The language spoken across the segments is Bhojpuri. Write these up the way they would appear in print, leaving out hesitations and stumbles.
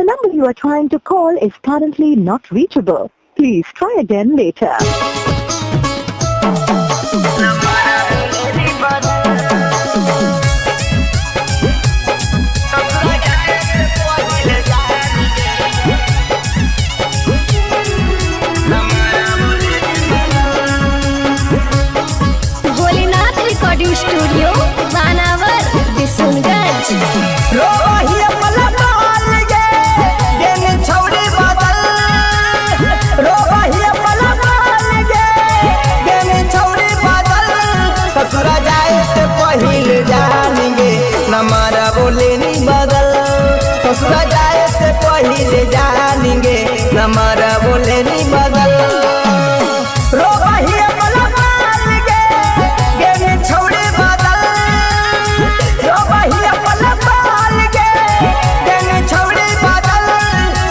The number you are trying to call is currently not reachable. Please try again later. Bholenath recording studio बानावर बिशुनगंज। ससुरा जाए से पहिले जानेंगे नमारा बोले नी बदल। ससुरा जाए से पहिले जानेंगे नमारा बोले नी बदल।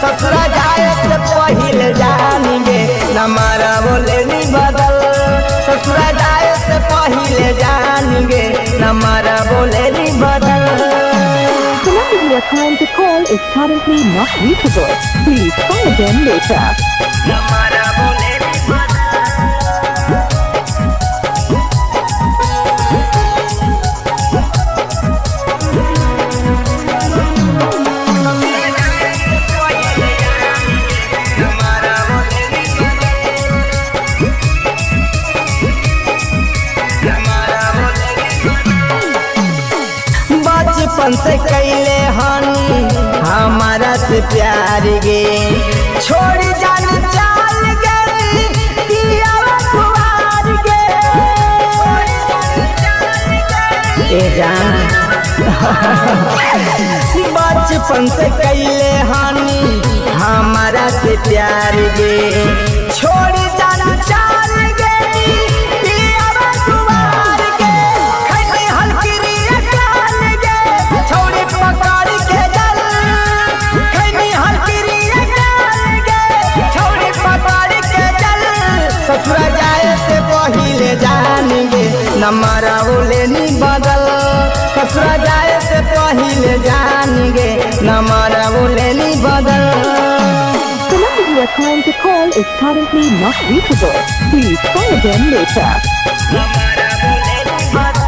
ससुरा जाए से पहिले जानेंगे नमारा बोले नी बदल। ससुरा जाए से पहिले जानेंगे नमारा बोले नी बदल। The number you are trying to call is currently not reachable. Please try again later. नमारा बोले नी बदल। बचपन से कैले हनी हमारा से प्यार गे। छोड़ी जान चाल गई पियावा कुवार गे। ए जान बचपन से कैले हनी हमारा से प्यार गे। छोड़ी जान चाल गई पियावा कुवार गे। खैनी हल्की ससुरा जाए से पहिले जानेंगे नमारा बोले नी बदल। ससुरा जाए से पहिले जानेंगे नमारा बोले नी बदल। The number you are trying to call is currently not reachable. Please try again later. नमारा बोले नी बदल।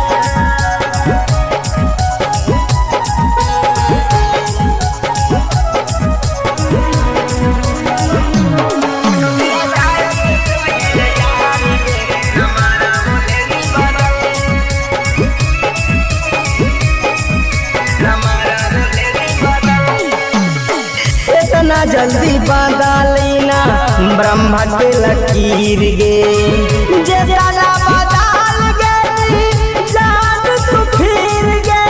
इतना जल्दी बदलीना ब्रह्मा के लकीर गे। जितना बदल गई जान तू फिर गे।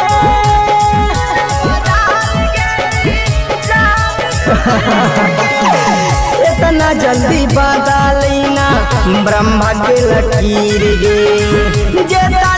इतना जल्दी बदलीना ब्रह्मा के लकीर गे। जितना